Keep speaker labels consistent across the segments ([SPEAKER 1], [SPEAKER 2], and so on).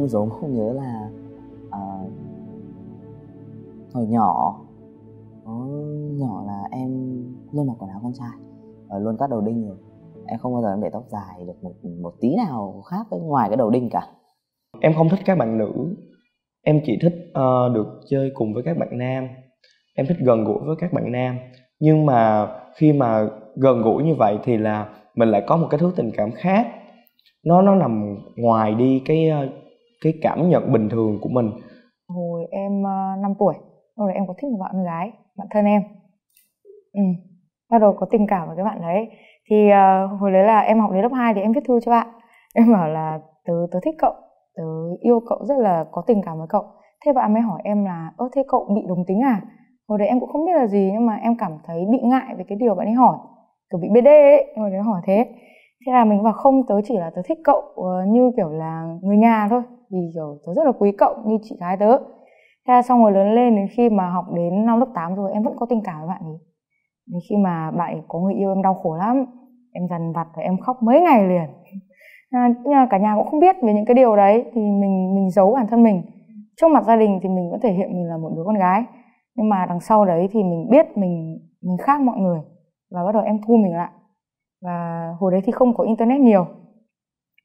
[SPEAKER 1] vừa rồi không nhớ là hồi nhỏ là em luôn mặc quần áo con trai và luôn cắt đầu đinh rồi. Em không bao giờ em để tóc dài được một tí nào khác ngoài cái đầu đinh cả.
[SPEAKER 2] Em không thích các bạn nữ, em chỉ thích được chơi cùng với các bạn nam. Em thích gần gũi với các bạn nam. Nhưng mà khi mà gần gũi như vậy thì là mình lại có một cái thứ tình cảm khác. Nó nằm ngoài đi cái cảm nhận bình thường của mình.
[SPEAKER 3] Hồi em 5 tuổi, hồi đấy em có thích một bạn gái, bạn thân em. Bắt đầu có tình cảm với cái bạn đấy. Thì hồi đấy là em học đến lớp 2 thì em viết thư cho bạn. Em bảo là tớ thích cậu, tớ yêu cậu, rất là có tình cảm với cậu. Thế bạn mới hỏi em là thế cậu bị đồng tính à? Hồi đấy em cũng không biết là gì, nhưng mà em cảm thấy bị ngại về cái điều bạn ấy hỏi, kiểu bị BD ấy, hồi đấy hỏi thế. Thế là mình bảo không, tớ chỉ là tớ thích cậu như kiểu là người nhà thôi, vì kiểu tớ rất là quý cậu như chị gái tớ. Thế là xong rồi lớn lên đến khi mà học đến năm lớp 8 rồi em vẫn có tình cảm với bạn ấy. Đến khi mà bạn ấy có người yêu em đau khổ lắm, em dằn vặt và em khóc mấy ngày liền. Nhưng mà cả nhà cũng không biết về những cái điều đấy, thì mình giấu bản thân mình. Trước mặt gia đình thì mình vẫn thể hiện mình là một đứa con gái, nhưng mà đằng sau đấy thì mình biết mình khác mọi người, và bắt đầu em thu mình lại. Và hồi đấy thì không có internet nhiều,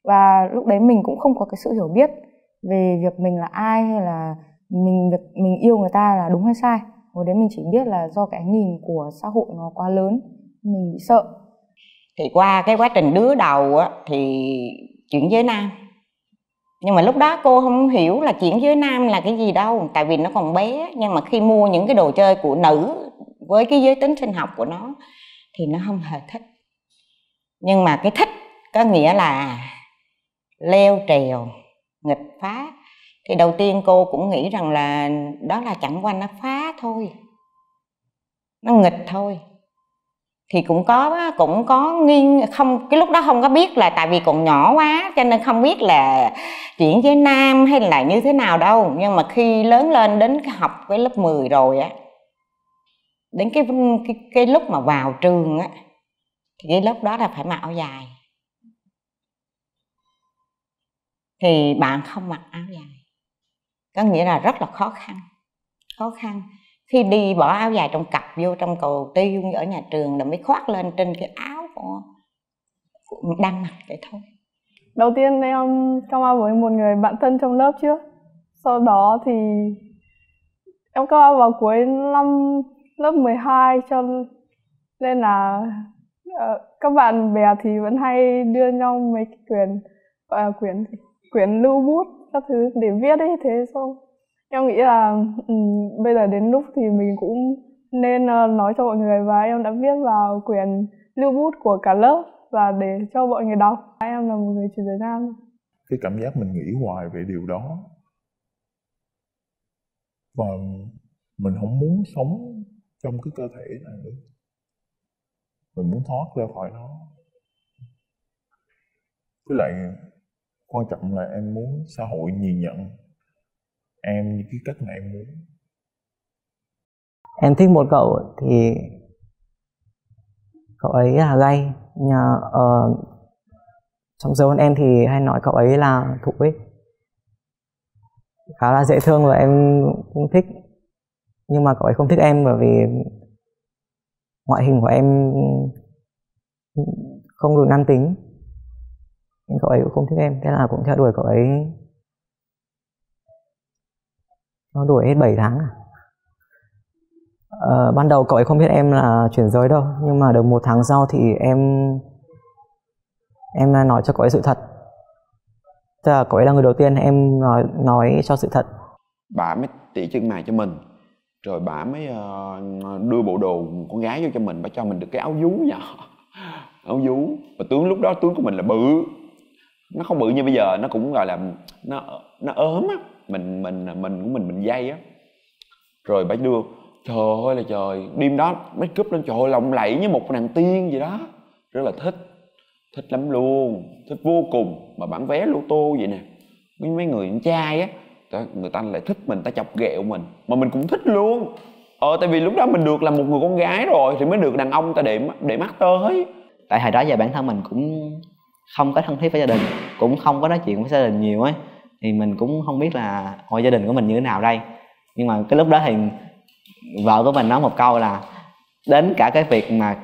[SPEAKER 3] và lúc đấy mình cũng không có cái sự hiểu biết về việc mình là ai, hay là mình yêu người ta là đúng hay sai. Hồi đấy mình chỉ biết là do cái ánh nhìn của xã hội nó quá lớn, mình bị sợ.
[SPEAKER 4] Thì qua cái quá trình đứa đầu á, thì chuyển giới nam. Nhưng mà lúc đó cô không hiểu là chuyển giới nam là cái gì đâu, tại vì nó còn bé. Nhưng mà khi mua những cái đồ chơi của nữ với cái giới tính sinh học của nó thì nó không hề thích. Nhưng mà cái thích có nghĩa là leo trèo, nghịch phá. Thì đầu tiên cô cũng nghĩ rằng là đó là chẳng qua nó phá thôi, nó nghịch thôi. Thì cũng có không, cái lúc đó không có biết, là tại vì còn nhỏ quá cho nên không biết là chuyển giới nam hay là như thế nào đâu. Nhưng mà khi lớn lên đến học cái lớp 10 rồi á, đến cái lúc mà vào trường á, thì cái lúc đó là phải mặc áo dài. Thì bạn không mặc áo dài, có nghĩa là rất là khó khăn. Khi đi bỏ áo dài trong cặp vô trong cầu tiêu ở nhà trường là mới khoác lên trên cái áo của đang mặc vậy thôi.
[SPEAKER 5] Đầu tiên em come out với một người bạn thân trong lớp trước. Sau đó thì em come out vào cuối năm lớp 12, cho nên là các bạn bè thì vẫn hay đưa nhau mấy cái quyển lưu bút các thứ để viết ấy. Thế xong em nghĩ là bây giờ đến lúc thì mình cũng nên nói cho mọi người, và em đã viết vào quyển lưu bút của cả lớp và để cho mọi người đọc. Em là một người chuyển giới nam.
[SPEAKER 6] Cái cảm giác mình nghĩ hoài về điều đó, và mình không muốn sống trong cái cơ thể này nữa. Mình muốn thoát ra khỏi nó. Với lại quan trọng là em muốn xã hội nhìn nhận em như cái cách mà em muốn.
[SPEAKER 1] Em thích một cậu thì cậu ấy là gay. Trong giới em thì hay nói cậu ấy là thụ ấy, khá là dễ thương và em cũng thích. Nhưng mà cậu ấy không thích em bởi vì ngoại hình của em không đủ nam tính, nhưng cậu ấy cũng không thích em. Thế là cũng theo đuổi cậu ấy. Nó đuổi hết 7 tháng. Ban đầu cậu ấy không biết em là chuyển giới đâu, nhưng mà được 1 tháng sau thì em nói cho cậu ấy sự thật. Tức là cậu ấy là người đầu tiên em nói cho sự thật.
[SPEAKER 7] Bà mới tỉa chân mày cho mình, rồi bà mới đưa bộ đồ con gái vô cho mình, bà cho mình được cái áo vú nhỏ. Áo vú. Và tướng lúc đó tướng của mình là bự. Nó không bự như bây giờ, nó cũng gọi là nó ốm á. Mình dây á. Rồi bà đưa, trời ơi là trời, đêm đó make up lên trời ơi, lộng lẫy như một nàng tiên vậy đó. Rất là thích lắm luôn, thích vô cùng. Mà bản vé lô tô vậy nè, mấy người con trai á, người ta lại thích mình, ta chọc ghẹo mình, mà mình cũng thích luôn. Tại vì lúc đó mình được là một người con gái rồi thì mới được đàn ông ta để mắt tới.
[SPEAKER 8] Tại hồi đó giờ bản thân mình cũng không có thân thiết với gia đình, cũng không có nói chuyện với gia đình nhiều ấy, thì mình cũng không biết là gia đình của mình như thế nào đây. Nhưng mà cái lúc đó thì vợ của mình nói một câu là đến cả cái việc mà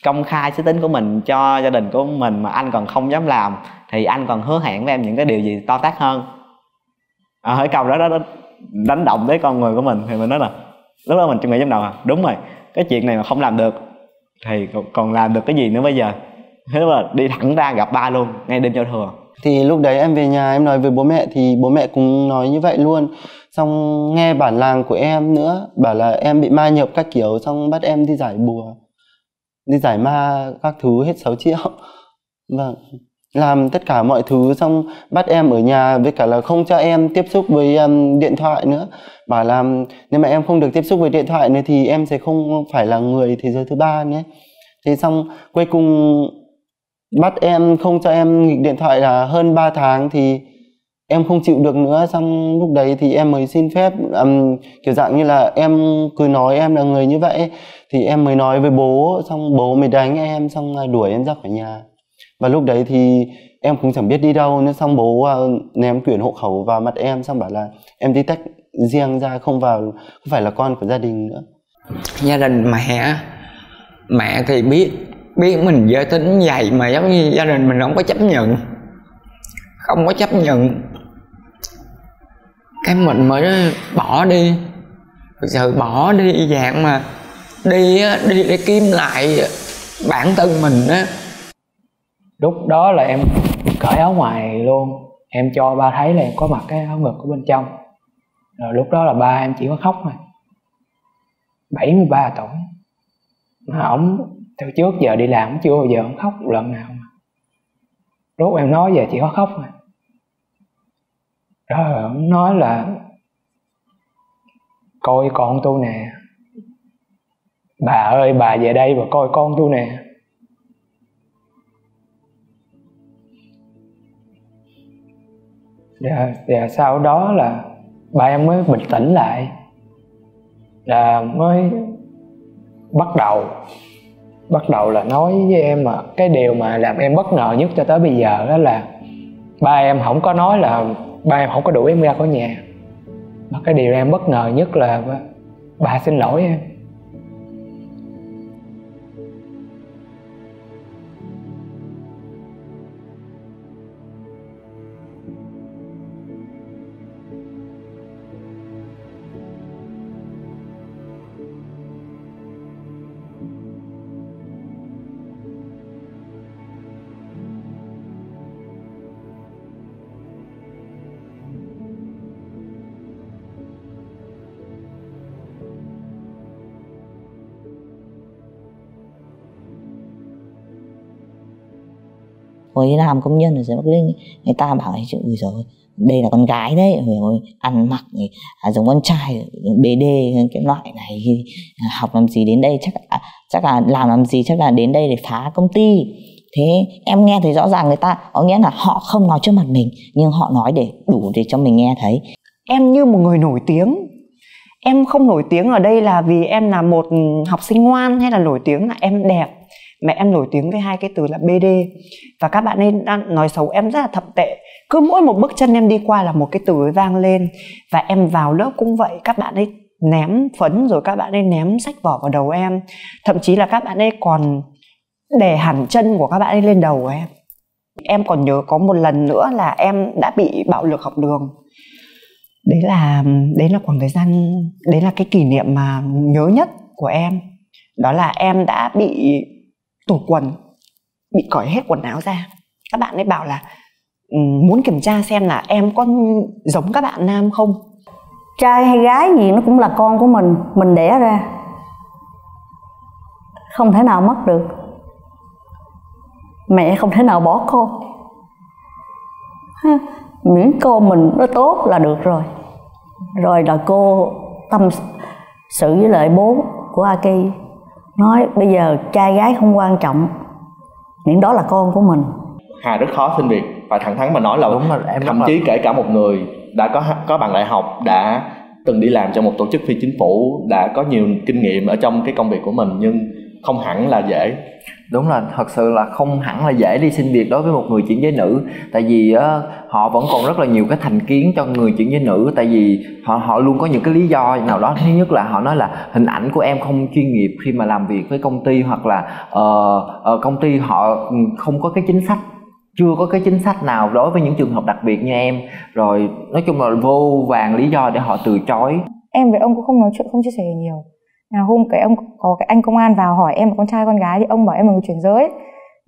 [SPEAKER 8] công khai giới tính của mình cho gia đình của mình mà anh còn không dám làm thì anh còn hứa hẹn với em những cái điều gì to tát hơn. Cái câu đó nó đánh động tới con người của mình, thì mình nói là lúc đó mình chỉ nghĩ trong đầu đúng rồi, cái chuyện này mà không làm được thì còn làm được cái gì nữa bây giờ. Thế mà đi thẳng ra gặp ba luôn ngay đêm giao thừa.
[SPEAKER 9] Thì lúc đấy em về nhà em nói với bố mẹ thì bố mẹ cũng nói như vậy luôn. Xong nghe bản làng của em nữa bảo là em bị ma nhập các kiểu, xong bắt em đi giải bùa, đi giải ma các thứ hết 6 triệu. Vâng, làm tất cả mọi thứ, xong bắt em ở nhà, với cả là không cho em tiếp xúc với điện thoại nữa. Bảo là nếu mà em không được tiếp xúc với điện thoại nữa thì em sẽ không phải là người thế giới thứ ba nữa. Thế xong cuối cùng bắt em không cho em nghịch điện thoại là hơn 3 tháng thì em không chịu được nữa. Xong lúc đấy thì em mới xin phép, kiểu dạng như là em cứ nói em là người như vậy thì em mới nói với bố, xong bố mới đánh em, xong đuổi em ra khỏi nhà. Và lúc đấy thì em cũng chẳng biết đi đâu nữa, xong bố ném quyển hộ khẩu vào mặt em, xong bảo là em đi tách riêng ra, không phải là con của gia đình nữa.
[SPEAKER 10] Gia đình mẹ thì biết mình giới tính vậy mà giống như gia đình mình không có chấp nhận, cái mình mới bỏ đi. Thực sự bỏ đi dạng mà đi để kiếm lại bản thân mình á.
[SPEAKER 11] Lúc đó là em cởi áo ngoài luôn, em cho ba thấy là em có mặc cái áo ngực ở bên trong. Rồi lúc đó là ba em chỉ có khóc thôi. 73 tuổi mà ổng từ trước giờ đi làm chưa bao giờ ổng khóc một lần nào mà. Lúc em nói về chỉ có khóc thôi. Rồi ổng nói là coi con tôi nè, bà ơi bà về đây và coi con tôi nè. Và sau đó là ba em mới bình tĩnh lại, là mới bắt đầu là nói với em mà cái điều mà làm em bất ngờ nhất cho tới bây giờ đó là ba em không có nói là ba em không có đuổi em ra khỏi nhà, mà cái điều em bất ngờ nhất là ba xin lỗi em.
[SPEAKER 1] Hồi đi làm công nhân ở dưới Bắc Ninh, người ta bảo là ui giời, đây là con gái đấy, rồi ăn mặc giống con trai, bê đê cái loại này, học làm gì đến đây, chắc là làm gì, chắc là đến đây để phá công ty. Thế em nghe thấy rõ ràng người ta có nghĩa là họ không nói trước mặt mình, nhưng họ nói để đủ để cho mình nghe thấy.
[SPEAKER 12] Em như một người nổi tiếng. Em không nổi tiếng ở đây là vì em là một học sinh ngoan, hay là nổi tiếng là em đẹp, mà em nổi tiếng với hai cái từ là BD. Và các bạn ấy đang nói xấu em rất là thậm tệ. Cứ mỗi một bước chân em đi qua là một cái từ ấy vang lên. Và em vào lớp cũng vậy, các bạn ấy ném phấn, rồi các bạn ấy ném sách vở vào đầu em. Thậm chí là các bạn ấy còn để hẳn chân của các bạn ấy lên đầu của em. Em còn nhớ có một lần nữa là em đã bị bạo lực học đường. Đấy là khoảng thời gian, đấy là cái kỷ niệm mà nhớ nhất của em. Đó là em đã bị tụt quần, bị cởi hết quần áo ra. Các bạn ấy bảo là muốn kiểm tra xem là em có giống các bạn nam không.
[SPEAKER 13] Trai hay gái gì nó cũng là con của mình đẻ ra, không thể nào mất được. Mẹ không thể nào bỏ con, miễn con mình nó tốt là được rồi. Rồi là cô tâm sự với lại bố của Aki, nói bây giờ trai gái không quan trọng, miễn đó là con của mình.
[SPEAKER 2] Hà rất khó xin việc, và thẳng thắn mà nói là thậm chí kể cả một người đã có bằng đại học, đã từng đi làm cho một tổ chức phi chính phủ, đã có nhiều kinh nghiệm ở trong cái công việc của mình, nhưng không hẳn là dễ.
[SPEAKER 14] Đúng là thật sự là không hẳn là dễ đi xin việc đối với một người chuyển giới nữ. Tại vì họ vẫn còn rất là nhiều cái thành kiến cho người chuyển giới nữ. Tại vì họ luôn có những cái lý do nào đó. Thứ nhất là họ nói là hình ảnh của em không chuyên nghiệp khi mà làm việc với công ty, hoặc là công ty họ không có cái chính sách, chưa có cái chính sách nào đối với những trường hợp đặc biệt như em. Rồi nói chung là vô vàn lý do để họ từ chối.
[SPEAKER 3] Em với ông cũng không nói chuyện, không chia sẻ nhiều. Nào hôm ông có cái anh công an vào hỏi em là con trai con gái thì ông bảo em là người chuyển giới.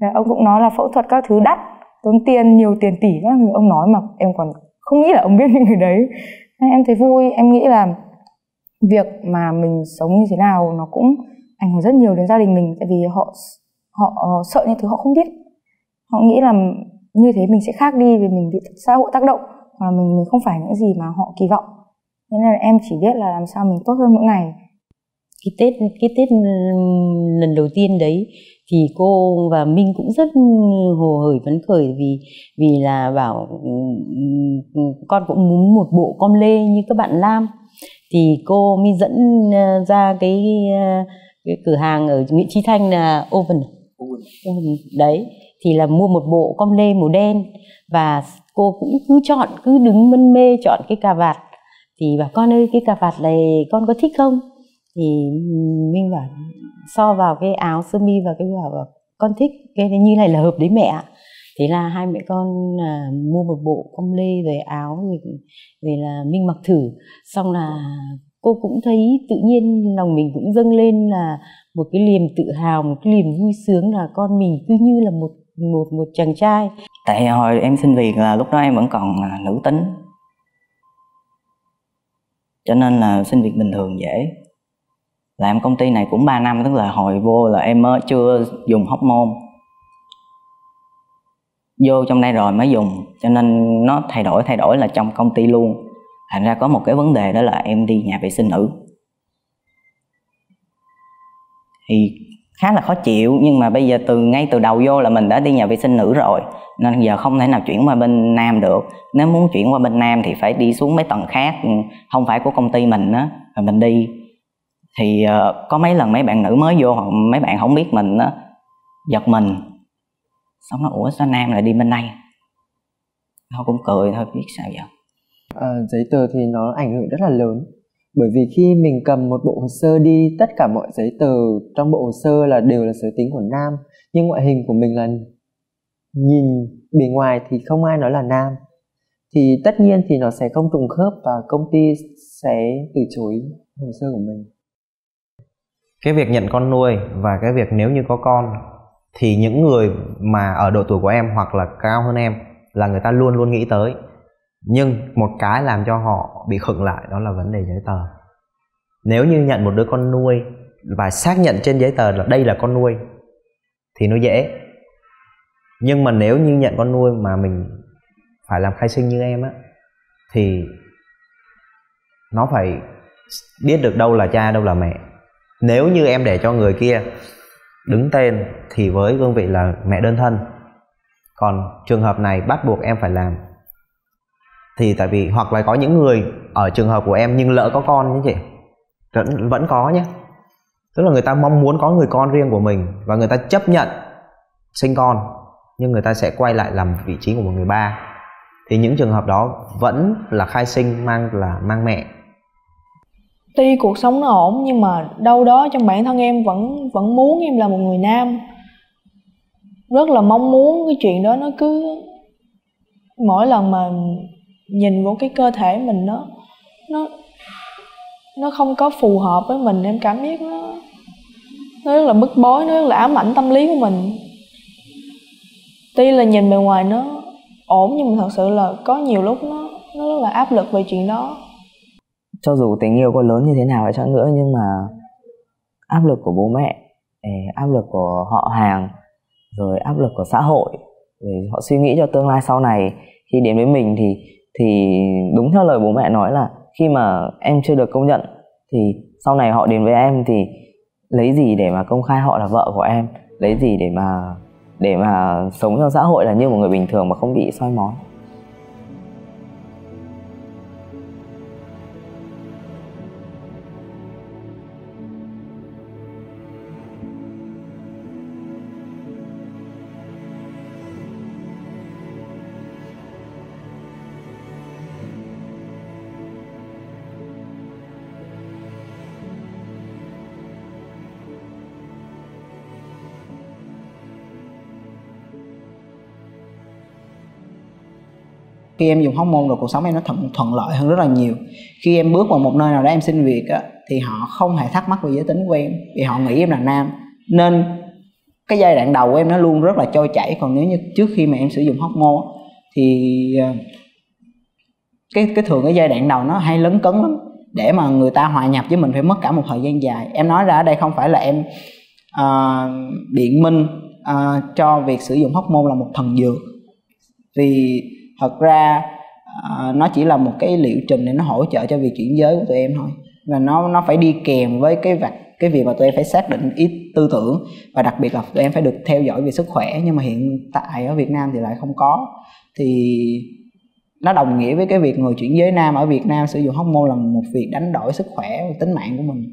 [SPEAKER 3] Rồi ông cũng nói là phẫu thuật các thứ đắt, tốn tiền, nhiều tiền tỷ các thứ. Ông nói mà em còn không nghĩ là ông biết những người đấy. Nên em thấy vui. Em nghĩ là việc mà mình sống như thế nào nó cũng ảnh hưởng rất nhiều đến gia đình mình. Tại vì họ sợ những thứ họ không biết. Họ nghĩ là như thế mình sẽ khác đi vì mình bị xã hội tác động, hoặc là mình không phải những gì mà họ kỳ vọng. Nên là em chỉ biết là làm sao mình tốt hơn mỗi ngày.
[SPEAKER 15] Cái Tết lần đầu tiên đấy thì cô và Minh cũng rất hồ hởi phấn khởi vì là bảo con cũng muốn một bộ com lê như các bạn nam. Thì cô mới dẫn ra cái cửa hàng ở Nguyễn Chí Thanh là Oven đấy, thì là mua một bộ com lê màu đen, và cô cũng cứ đứng mân mê chọn cái cà vạt. Thì bảo con ơi, cái cà vạt này con có thích không? Thì Minh bảo so vào cái áo sơ mi và cái bảo con thích cái như này là hợp đấy mẹ ạ. Thế là hai mẹ con mua một bộ com lê rồi áo rồi là Minh mặc thử, xong là cô cũng thấy tự nhiên lòng mình cũng dâng lên là một cái niềm tự hào, một cái niềm vui sướng là con mình cứ như là một chàng trai.
[SPEAKER 16] Tại hồi em xin việc là lúc đó em vẫn còn nữ tính, cho nên là xin việc bình thường dễ. Làm công ty này cũng 3 năm, tức là hồi vô là em mới chưa dùng hormone, vô trong đây rồi mới dùng, cho nên nó thay đổi là trong công ty luôn. Thành ra có một cái vấn đề đó là em đi nhà vệ sinh nữ thì khá là khó chịu, nhưng mà bây giờ ngay từ đầu vô là mình đã đi nhà vệ sinh nữ rồi, nên giờ không thể nào chuyển qua bên nam được. Nếu muốn chuyển qua bên nam thì phải đi xuống mấy tầng khác, không phải của công ty mình á, rồi mình đi. Thì có mấy lần mấy bạn nữ mới vô, mấy bạn không biết mình á, giật mình, xong nó ủa sao nam lại đi bên đây, thôi cũng cười thôi, biết sao giờ.
[SPEAKER 2] Giấy tờ thì nó ảnh hưởng rất là lớn, bởi vì khi mình cầm một bộ hồ sơ đi, tất cả mọi giấy tờ trong bộ hồ sơ là đều là giới tính của nam, nhưng ngoại hình của mình là nhìn bề ngoài thì không ai nói là nam, thì tất nhiên thì nó sẽ không trùng khớp và công ty sẽ từ chối hồ sơ của mình.
[SPEAKER 17] Cái việc nhận con nuôi và cái việc nếu như có con thì những người mà ở độ tuổi của em hoặc là cao hơn em là người ta luôn luôn nghĩ tới. Nhưng một cái làm cho họ bị khựng lại đó là vấn đề giấy tờ. Nếu như nhận một đứa con nuôi và xác nhận trên giấy tờ là đây là con nuôi thì nó dễ. Nhưng mà nếu như nhận con nuôi mà mình phải làm khai sinh như em á, thì nó phải biết được đâu là cha đâu là mẹ. Nếu như em để cho người kia đứng tên thì với cương vị là mẹ đơn thân, còn trường hợp này bắt buộc em phải làm. Thì tại vì hoặc là có những người ở trường hợp của em nhưng lỡ có con nhé chị, vẫn có nhé, tức là người ta mong muốn có người con riêng của mình và người ta chấp nhận sinh con, nhưng người ta sẽ quay lại làm vị trí của một người ba. Thì những trường hợp đó vẫn là khai sinh mang mẹ.
[SPEAKER 5] Tuy cuộc sống nó ổn nhưng mà đâu đó trong bản thân em vẫn muốn em là một người nam. Rất là mong muốn cái chuyện đó. Nó cứ mỗi lần mà nhìn vào cái cơ thể mình nó không có phù hợp với mình, em cảm giác nó rất là bức bối, nó rất là ám ảnh tâm lý của mình. Tuy là nhìn bề ngoài nó ổn nhưng mà thật sự là có nhiều lúc nó rất là áp lực về chuyện đó.
[SPEAKER 1] Cho dù tình yêu có lớn như thế nào chăng nữa, nhưng mà áp lực của bố mẹ, áp lực của họ hàng, rồi áp lực của xã hội, rồi họ suy nghĩ cho tương lai sau này khi đến với mình thì đúng theo lời bố mẹ nói là khi mà em chưa được công nhận thì sau này họ đến với em thì lấy gì để mà công khai họ là vợ của em, lấy gì để mà sống trong xã hội là như một người bình thường mà không bị soi mói.
[SPEAKER 18] Khi em dùng hormone rồi cuộc sống em nó thuận lợi hơn rất là nhiều. Khi em bước vào một nơi nào đó em xin việc á, thì họ không hề thắc mắc về giới tính của em, vì họ nghĩ em là nam. Nên cái giai đoạn đầu của em nó luôn rất là trôi chảy. Còn nếu như trước khi mà em sử dụng hormone thì cái thường cái giai đoạn đầu nó hay lấn cấn lắm. Để mà người ta hòa nhập với mình phải mất cả một thời gian dài. Em nói ra ở đây không phải là em biện minh cho việc sử dụng hormone là một thần dược, vì thật ra nó chỉ là một cái liệu trình để nó hỗ trợ cho việc chuyển giới của tụi em thôi. Và nó phải đi kèm với cái việc mà tụi em phải xác định tư tưởng, và đặc biệt là tụi em phải được theo dõi về sức khỏe. Nhưng mà hiện tại ở Việt Nam thì lại không có. Thì nó đồng nghĩa với cái việc người chuyển giới nam ở Việt Nam sử dụng hormone là một việc đánh đổi sức khỏe và tính mạng của mình.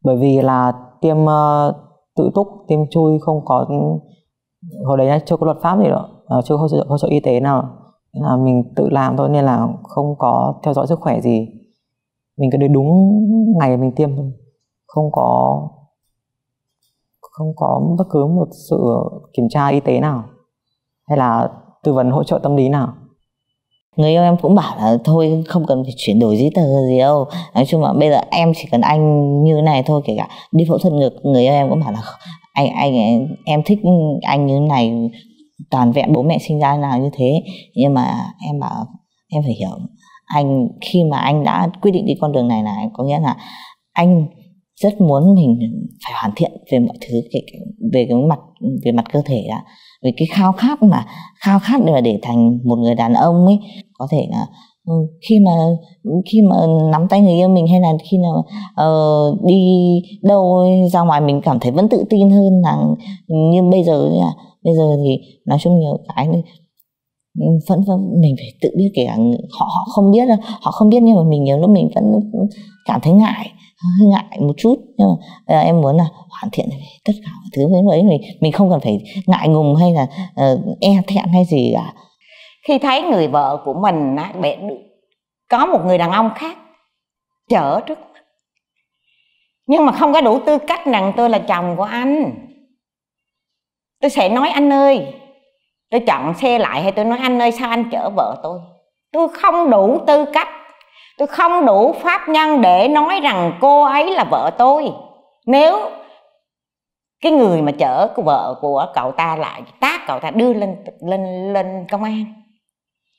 [SPEAKER 12] Bởi vì là tiêm tự túc, tiêm chui không có, hồi đấy chưa có luật pháp gì nữa, chưa có hỗ trợ y tế nào, nên là mình tự làm thôi, nên là không có theo dõi sức khỏe gì. Mình cứ đến đúng ngày mình tiêm thôi, không có bất cứ một sự kiểm tra y tế nào hay là tư vấn hỗ trợ tâm lý nào.
[SPEAKER 16] Người yêu em cũng bảo là thôi không cần phải chuyển đổi giấy tờ gì đâu, nói chung là bây giờ em chỉ cần anh như này thôi. Kể cả đi phẫu thuật ngực, người yêu em cũng bảo là em thích anh như này, toàn vẹn bố mẹ sinh ra nào như thế. Nhưng mà em bảo em phải hiểu anh, khi mà anh đã quyết định đi con đường này là có nghĩa là anh rất muốn mình phải hoàn thiện về mọi thứ, về mặt cơ thể đã, về cái khao khát để thành một người đàn ông ấy. Có thể là khi mà nắm tay người yêu mình, hay là khi nào đi đâu ra ngoài mình cảm thấy vẫn tự tin hơn là như bây giờ thì nói chung nhiều cái vẫn mình phải tự biết. Kể cả họ không biết nhưng mà mình nhiều lúc mình vẫn cảm thấy hơi ngại một chút. Nhưng mà em muốn là hoàn thiện tất cả mọi thứ với mình không cần phải ngại ngùng hay là e thẹn hay gì cả.
[SPEAKER 4] Khi thấy người vợ của mình có một người đàn ông khác chở trước mặt, nhưng mà không có đủ tư cách rằng tôi là chồng của anh, tôi sẽ nói anh ơi, tôi chọn xe lại, hay tôi nói anh ơi sao anh chở vợ tôi không đủ tư cách, tôi không đủ pháp nhân để nói rằng cô ấy là vợ tôi. Nếu cái người mà chở vợ của cậu ta lại tát cậu ta, đưa lên công an,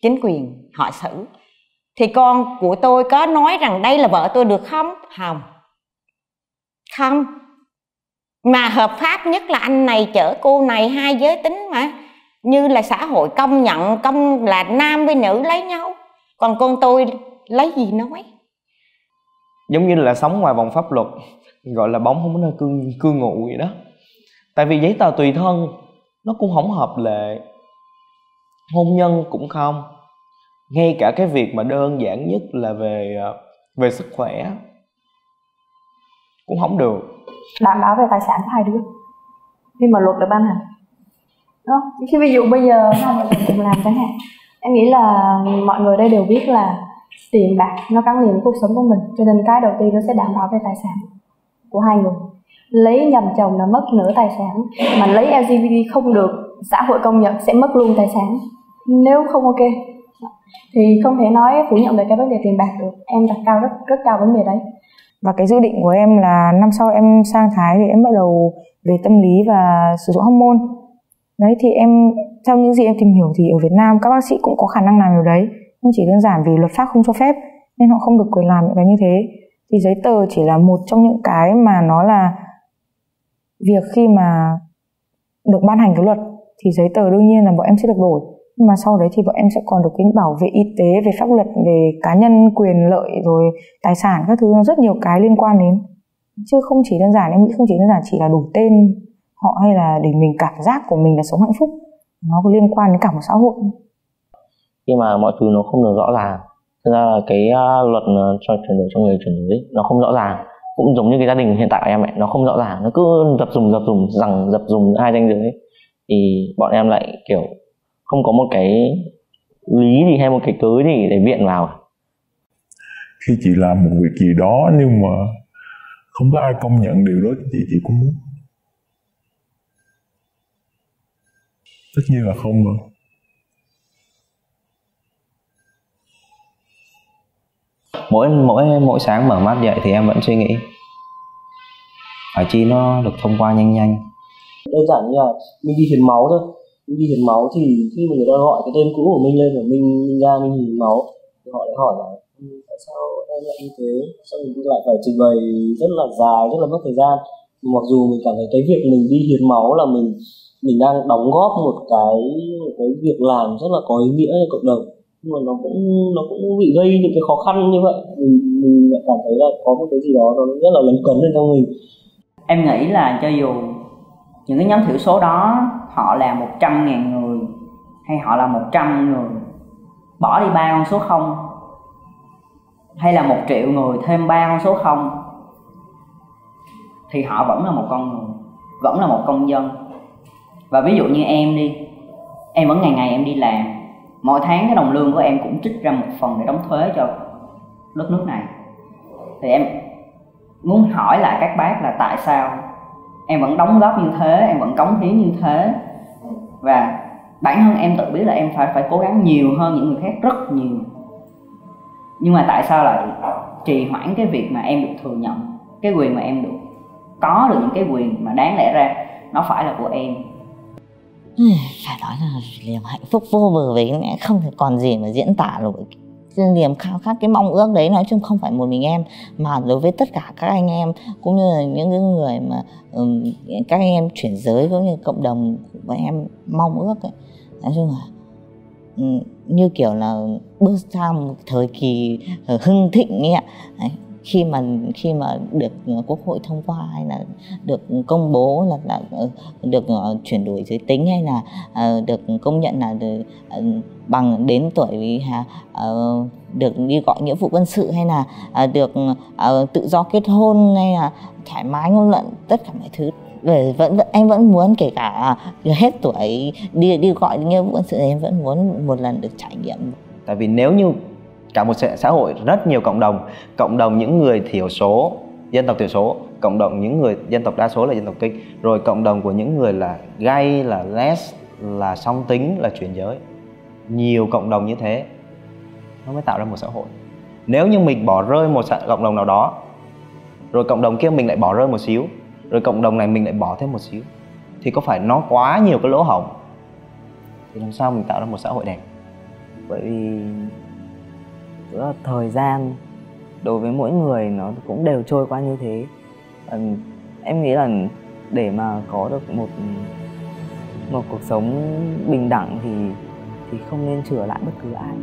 [SPEAKER 4] chính quyền họ xử, thì con của tôi có nói rằng đây là vợ tôi được không? Không. Mà hợp pháp nhất là anh này chở cô này, hai giới tính mà, như là xã hội công nhận là nam với nữ lấy nhau. Còn con tôi lấy gì nói?
[SPEAKER 2] Giống như là sống ngoài vòng pháp luật, gọi là bóng không có nơi cư ngụ vậy đó. Tại vì giấy tờ tùy thân nó cũng không hợp lệ, hôn nhân cũng không, ngay cả cái việc mà đơn giản nhất là về sức khỏe cũng không được.
[SPEAKER 19] Đảm bảo về tài sản của hai đứa khi mà luật được ban hành đó. Khi ví dụ bây giờ hai vợ chồng cùng làm chẳng hạn, em nghĩ là mọi người đây đều biết là tiền bạc nó gắn liền với cuộc sống của mình, cho nên cái đầu tiên nó sẽ đảm bảo về tài sản của hai người. Lấy nhầm chồng là mất nửa tài sản, mà lấy LGBT không được xã hội công nhận sẽ mất luôn tài sản nếu không ok. Thì không thể nói phủ nhận về cái vấn đề tiền bạc được. Em đặt cao rất cao vấn đề đấy.
[SPEAKER 3] Và cái dự định của em là năm sau em sang Thái thì em bắt đầu về tâm lý và sử dụng hormone. Đấy thì em, theo những gì em tìm hiểu thì ở Việt Nam các bác sĩ cũng có khả năng làm điều đấy, nhưng chỉ đơn giản vì luật pháp không cho phép nên họ không được quyền làm những cái như thế. Thì giấy tờ chỉ là một trong những cái mà nó là việc khi mà được ban hành cái luật thì giấy tờ đương nhiên là bọn em sẽ được đổi, nhưng mà sau đấy thì bọn em sẽ còn được cái bảo vệ y tế, về pháp luật, về cá nhân quyền lợi, rồi tài sản các thứ, nó rất nhiều cái liên quan đến, chứ không chỉ đơn giản, em nghĩ không chỉ đơn giản chỉ là đổi tên họ hay là để mình cảm giác của mình là sống hạnh phúc, nó có liên quan đến cả một xã hội.
[SPEAKER 8] Khi mà mọi thứ nó không được rõ ràng, thực ra là cái luật cho chuyển đổi cho người chuyển giới nó không rõ ràng, cũng giống như cái gia đình hiện tại của em ấy, nó không rõ ràng, nó cứ dập dùng hai ranh giới, thì bọn em lại kiểu không có một cái lý gì hay một cái cớ gì để viện vào.
[SPEAKER 6] Khi chị làm một việc gì đó nhưng mà không có ai công nhận điều đó, chị cũng muốn. Tất nhiên là không rồi.
[SPEAKER 17] Mỗi sáng mở mắt dậy thì em vẫn suy nghĩ phải chi nó được thông qua nhanh nhanh.
[SPEAKER 2] Đơn giản như là mình đi hiến máu thôi. Mình đi hiến máu thì khi mà người ta gọi cái tên cũ của mình lên và mình ra mình hiến máu thì họ lại hỏi là tại sao em lại như thế, sao mình lại phải trình bày rất là dài, rất là mất thời gian. Mặc dù mình cảm thấy cái việc mình đi hiến máu là mình đang đóng góp một cái việc làm rất là có ý nghĩa cho cộng đồng, nhưng mà nó cũng bị gây những cái khó khăn như vậy. Mình lại cảm thấy là có một cái gì đó nó rất là lấn cấn lên trong mình.
[SPEAKER 12] Em nghĩ là cho dù những cái nhóm thiểu số đó họ là 100.000 người hay họ là 100 người, bỏ đi 3 con số 0 hay là 1 triệu người thêm 3 con số 0 thì họ vẫn là một con người, vẫn là một công dân. Và ví dụ như em đi, em vẫn ngày em đi làm, mỗi tháng cái đồng lương của em cũng trích ra một phần để đóng thuế cho đất nước này. Thì em muốn hỏi lại các bác là tại sao em vẫn đóng góp như thế, em vẫn cống hiến như thế. Và bản thân em tự biết là em phải cố gắng nhiều hơn những người khác rất nhiều, nhưng mà tại sao lại trì hoãn cái việc mà em được thừa nhận cái quyền mà em được có được những cái quyền mà đáng lẽ ra nó phải là của em.
[SPEAKER 15] Phải nói là niềm hạnh phúc vô bờ bến, không thể còn gì mà diễn tả nổi. Niềm khao khát, cái mong ước đấy nói chung không phải một mình em mà đối với tất cả các anh em cũng như là những cái người mà các anh em chuyển giới cũng như cộng đồng của em mong ước ấy. Nói chung là như kiểu là bước sang một thời kỳ hưng thịnh ấy ạ. Khi mà được Quốc hội thông qua hay là được công bố là được chuyển đổi giới tính hay là được công nhận là bằng đến tuổi được đi gọi nghĩa vụ quân sự hay là được tự do kết hôn hay là thoải mái ngôn luận, tất cả mọi thứ anh vẫn muốn, kể cả hết tuổi đi gọi nghĩa vụ quân sự thì em vẫn muốn một lần được trải nghiệm.
[SPEAKER 17] Tại vì nếu như cả một xã hội rất nhiều cộng đồng những người thiểu số, dân tộc thiểu số, cộng đồng những người dân tộc đa số là dân tộc Kinh, rồi cộng đồng của những người là gay, là les, là song tính, là chuyển giới, nhiều cộng đồng như thế nó mới tạo ra một xã hội. Nếu như mình bỏ rơi một cộng đồng nào đó, rồi cộng đồng kia mình lại bỏ rơi một xíu, rồi cộng đồng này mình lại bỏ thêm một xíu, thì có phải nó quá nhiều cái lỗ hổng thì làm sao mình tạo ra một xã hội đẹp?
[SPEAKER 1] Bởi vì thời gian đối với mỗi người nó cũng đều trôi qua như thế. Em nghĩ là để mà có được một cuộc sống bình đẳng thì không nên chừa lại bất cứ ai.